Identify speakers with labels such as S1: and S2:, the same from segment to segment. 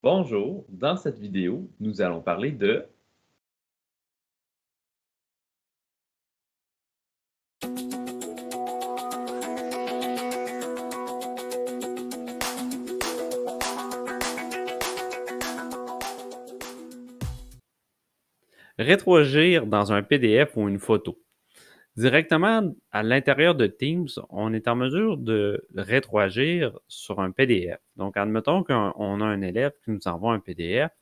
S1: Bonjour, dans cette vidéo, nous allons parler de rétroagir dans un PDF ou une photo. Directement à l'intérieur de Teams, on est en mesure de rétroagir sur un PDF. Donc, admettons qu'on a un élève qui nous envoie un PDF,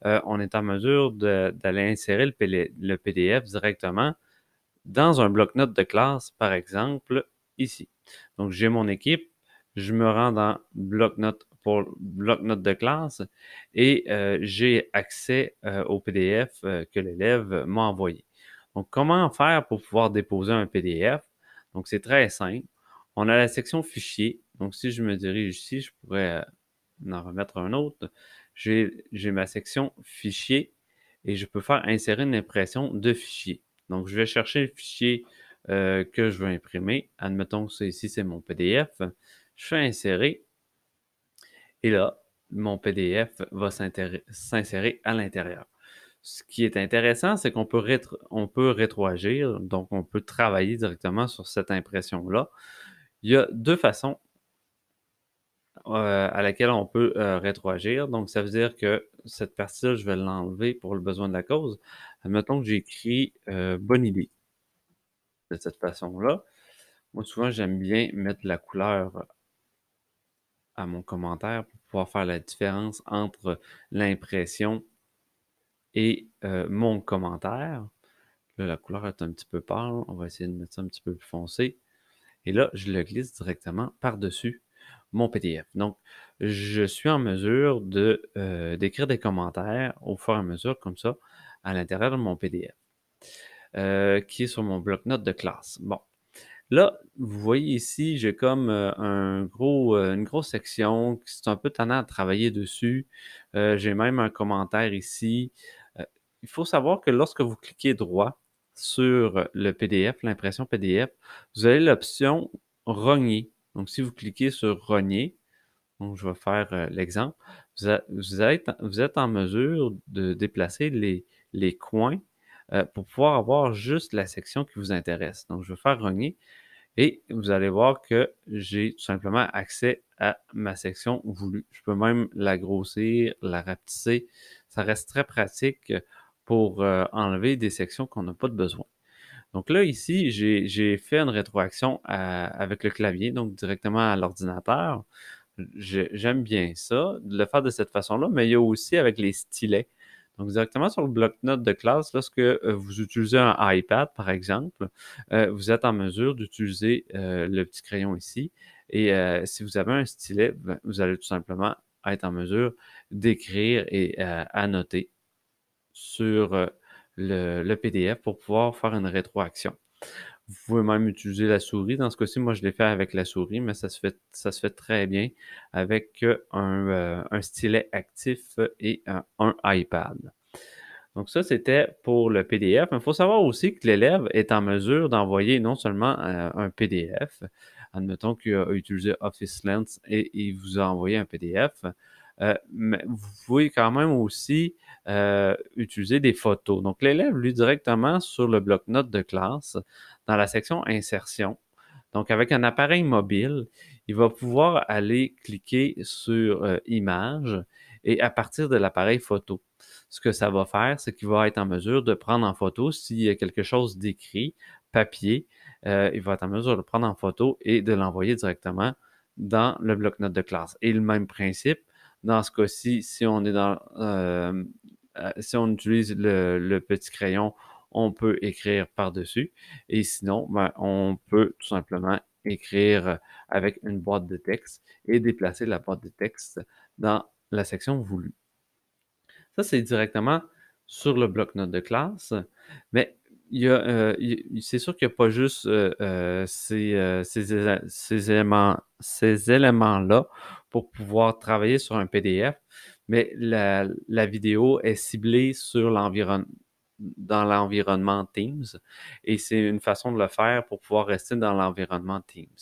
S1: on est en mesure d'aller insérer le PDF directement dans un bloc-notes de classe, par exemple, ici. Donc, j'ai mon équipe, je me rends dans bloc-notes pour bloc-notes de classe et j'ai accès au PDF que l'élève m'a envoyé. Donc, comment faire pour pouvoir déposer un PDF? Donc, c'est très simple. On a la section fichier. Donc, si je me dirige ici, je pourrais en remettre un autre. J'ai ma section fichier et je peux faire insérer une impression de fichier. Donc, je vais chercher le fichier que je veux imprimer. Admettons que ici, c'est mon PDF. Je fais insérer et là, mon PDF va s'insérer à l'intérieur. Ce qui est intéressant, c'est qu'on peut rétroagir, donc on peut travailler directement sur cette impression-là. Il y a deux façons à laquelle on peut rétroagir. Donc, ça veut dire que cette partie-là, je vais l'enlever pour le besoin de la cause. Admettons que j'écris bonne idée de cette façon-là. Moi, souvent, j'aime bien mettre la couleur à mon commentaire pour pouvoir faire la différence entre l'impression et mon commentaire. Là, la couleur est un petit peu pâle. On va essayer de mettre ça un petit peu plus foncé. Et là, je le glisse directement par-dessus mon PDF. Donc, je suis en mesure d'écrire des commentaires au fur et à mesure, comme ça, à l'intérieur de mon PDF, qui est sur mon bloc-notes de classe. Bon, là, vous voyez ici, j'ai comme une grosse section qui c'est un peu tannant à travailler dessus. J'ai même un commentaire ici. Euh, il faut savoir que lorsque vous cliquez droit sur le PDF, l'impression PDF, vous avez l'option rogner. Donc, si vous cliquez sur rogner, donc je vais faire l'exemple, vous êtes en mesure de déplacer les coins pour pouvoir avoir juste la section qui vous intéresse. Donc, je vais faire rogner. Et vous allez voir que j'ai tout simplement accès à ma section voulue. Je peux même la grossir, la rapetisser. Ça reste très pratique pour enlever des sections qu'on n'a pas de besoin. Donc là, ici, j'ai fait une rétroaction avec le clavier, donc directement à l'ordinateur. J'aime bien ça, de le faire de cette façon-là, mais il y a aussi avec les stylets. Donc, directement sur le bloc-notes de classe, lorsque vous utilisez un iPad, par exemple, vous êtes en mesure d'utiliser le petit crayon ici. Et si vous avez un stylet, ben, vous allez tout simplement être en mesure d'écrire et annoter sur le PDF pour pouvoir faire une rétroaction. Vous pouvez même utiliser la souris. Dans ce cas-ci, moi, je l'ai fait avec la souris, mais ça se fait très bien avec un stylet actif et un iPad. Donc ça, c'était pour le PDF. Il faut savoir aussi que l'élève est en mesure d'envoyer non seulement un PDF, admettons qu'il a utilisé Office Lens et il vous a envoyé un PDF, mais vous pouvez quand même aussi utiliser des photos. Donc l'élève, lui, directement sur le bloc-notes de classe, dans la section Insertion, donc avec un appareil mobile, il va pouvoir aller cliquer sur Images et à partir de l'appareil photo, ce que ça va faire, c'est qu'il va être en mesure de prendre en photo s'il y a quelque chose d'écrit, papier, il va être en mesure de le prendre en photo et de l'envoyer directement dans le bloc-notes de classe. Et le même principe, dans ce cas-ci, si on utilise le petit crayon, on peut écrire par-dessus. Et sinon, ben, on peut tout simplement écrire avec une boîte de texte et déplacer la boîte de texte dans la section voulue. Ça, c'est directement sur le bloc-notes de classe, mais c'est sûr qu'il n'y a pas juste ces éléments-là pour pouvoir travailler sur un PDF, mais la vidéo est ciblée sur dans l'environnement Teams et c'est une façon de le faire pour pouvoir rester dans l'environnement Teams.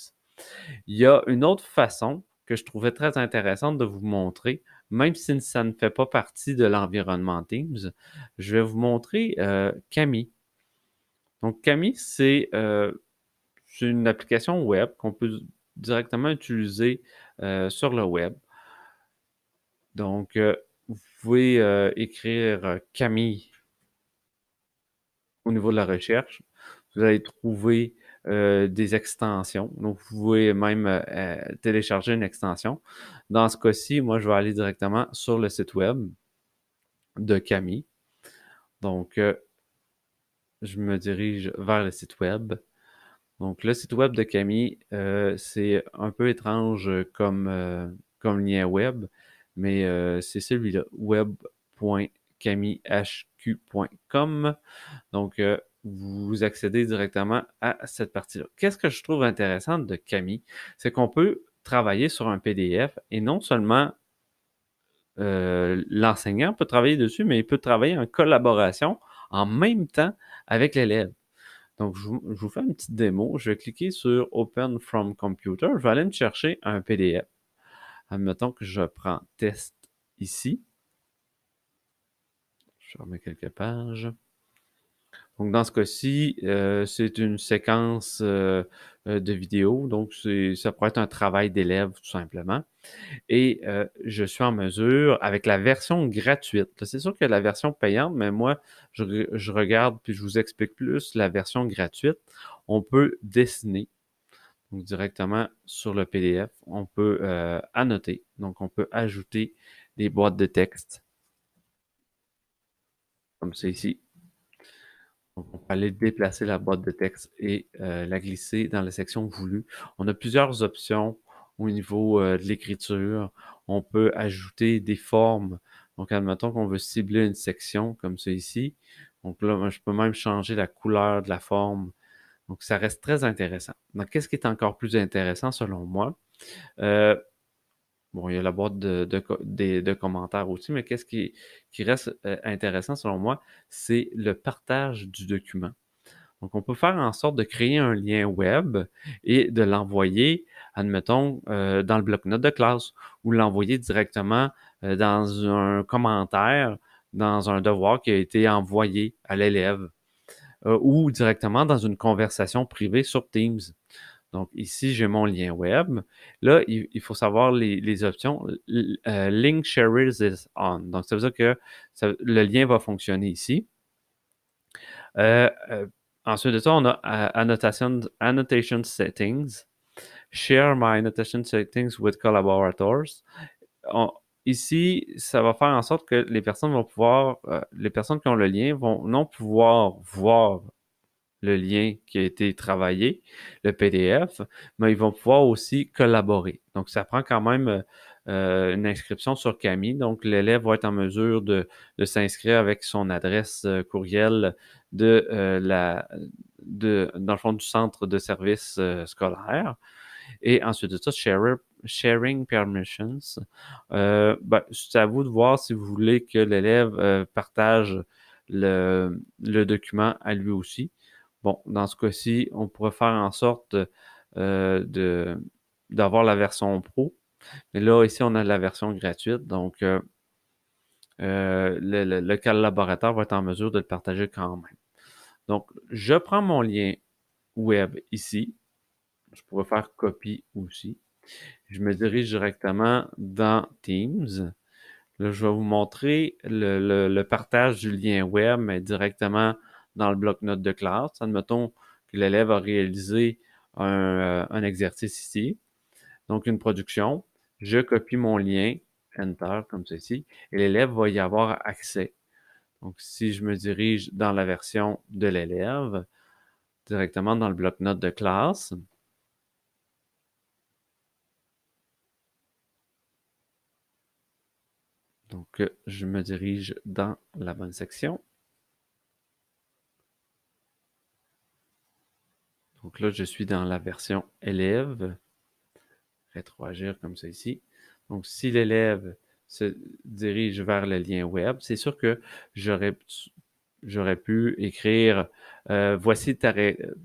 S1: Il y a une autre façon que je trouvais très intéressante de vous montrer, même si ça ne fait pas partie de l'environnement Teams. Je vais vous montrer Kami. Donc, Kami, c'est une application web qu'on peut directement utiliser sur le web. Donc, vous pouvez écrire Kami au niveau de la recherche. Vous allez trouver des extensions. Donc, vous pouvez même télécharger une extension. Dans ce cas-ci, moi, je vais aller directement sur le site web de Kami. Donc, je me dirige vers le site web. Donc, le site web de Kami, c'est un peu étrange comme lien web, mais c'est celui-là, web.kamihq.com. Donc, vous accédez directement à cette partie-là. Qu'est-ce que je trouve intéressant de Kami? C'est qu'on peut travailler sur un PDF et non seulement l'enseignant peut travailler dessus, mais il peut travailler en collaboration en même temps avec l'élève. Donc, je vous fais une petite démo. Je vais cliquer sur Open from Computer. Je vais aller me chercher un PDF. Admettons que je prends test ici. Je remets quelques pages. Donc, dans ce cas-ci, c'est une séquence de vidéos. Donc, ça pourrait être un travail d'élève, tout simplement. Et je suis en mesure, avec la version gratuite, c'est sûr qu'il y a la version payante, mais moi, je regarde puis je vous explique plus la version gratuite. On peut dessiner, donc directement sur le PDF. On peut annoter, donc on peut ajouter des boîtes de texte, comme c'est ici. Donc, on peut aller déplacer la boîte de texte et la glisser dans la section voulue. On a plusieurs options au niveau de l'écriture. On peut ajouter des formes. Donc, admettons qu'on veut cibler une section comme c'est ici. Donc là, je peux même changer la couleur de la forme. Donc, ça reste très intéressant. Donc, qu'est-ce qui est encore plus intéressant selon moi? Euh, Bon, il y a la boîte de commentaires aussi, mais qu'est-ce qui reste intéressant selon moi, c'est le partage du document. Donc, on peut faire en sorte de créer un lien web et de l'envoyer, admettons, dans le bloc-notes de classe ou l'envoyer directement dans un commentaire, dans un devoir qui a été envoyé à l'élève ou directement dans une conversation privée sur Teams. Donc, ici, j'ai mon lien web. Là, il faut savoir les options. Link Sharers is on. Donc, ça veut dire que le lien va fonctionner ici. Euh, euh, Ensuite de ça, on a annotation settings. Share my annotation settings with collaborators. Ici, ça va faire en sorte que les personnes vont pouvoir, les personnes qui ont le lien vont non pouvoir voir le lien qui a été travaillé, le PDF, mais ils vont pouvoir aussi collaborer. Donc, ça prend quand même une inscription sur Camille. Donc, l'élève va être en mesure de s'inscrire avec son adresse courriel dans le fond du centre de service scolaire. Et ensuite de ça, sharing permissions. C'est à vous de voir si vous voulez que l'élève partage le document à lui aussi. Bon, dans ce cas-ci, on pourrait faire en sorte d'avoir la version pro. Mais là, ici, on a la version gratuite. Donc, le collaborateur va être en mesure de le partager quand même. Donc, je prends mon lien web ici. Je pourrais faire copie aussi. Je me dirige directement dans Teams. Là, je vais vous montrer le partage du lien web, mais directement dans le bloc-notes de classe. Admettons que l'élève a réalisé un exercice ici, donc une production. Je copie mon lien, Enter, comme ceci, et l'élève va y avoir accès. Donc, si je me dirige dans la version de l'élève, directement dans le bloc-notes de classe, donc je me dirige dans la bonne section. Donc là, je suis dans la version élève, rétroagir comme ça ici. Donc, si l'élève se dirige vers le lien web, c'est sûr que j'aurais pu écrire voici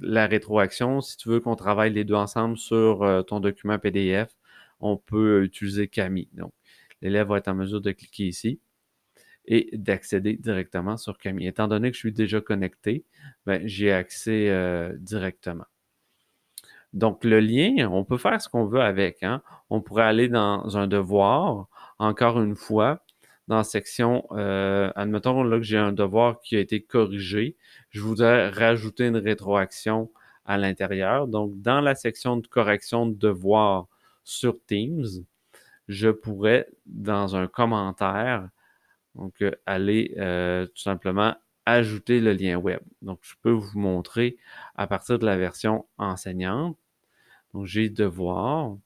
S1: la rétroaction. Si tu veux qu'on travaille les deux ensemble sur ton document PDF, on peut utiliser Kami. Donc, l'élève va être en mesure de cliquer ici et d'accéder directement sur Kami. Étant donné que je suis déjà connecté, ben, j'y ai accès directement. Donc, le lien, on peut faire ce qu'on veut avec, hein. On pourrait aller dans un devoir, encore une fois, dans la section, admettons là que j'ai un devoir qui a été corrigé, je voudrais rajouter une rétroaction à l'intérieur. Donc, dans la section de correction de devoir sur Teams, je pourrais, dans un commentaire, donc aller tout simplement ajouter le lien web. Donc, je peux vous montrer à partir de la version enseignante. Donc, j'ai devoir.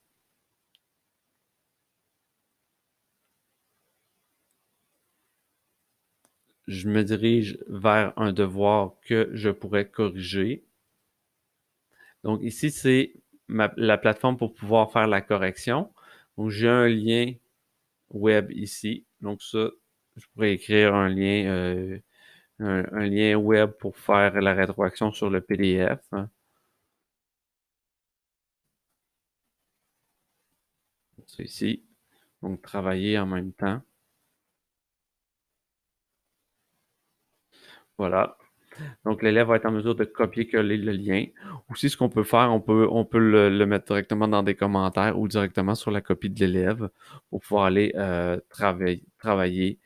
S1: Je me dirige vers un devoir que je pourrais corriger. Donc, ici, c'est la plateforme pour pouvoir faire la correction. Donc, j'ai un lien web ici. Donc, ça, je pourrais écrire un lien, un lien web pour faire la rétroaction sur le PDF. Hein. C'est ici. Donc, travailler en même temps. Voilà. Donc, l'élève va être en mesure de copier-coller le lien. Aussi, ce qu'on peut faire, on peut le mettre directement dans des commentaires ou directement sur la copie de l'élève pour pouvoir aller travailler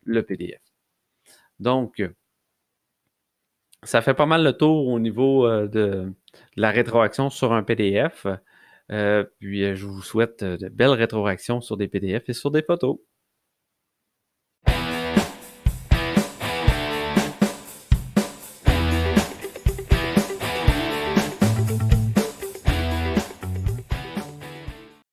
S1: le PDF. Donc, ça fait pas mal le tour au niveau de la rétroaction sur un PDF. Puis, je vous souhaite de belles rétroactions sur des PDF et sur des photos.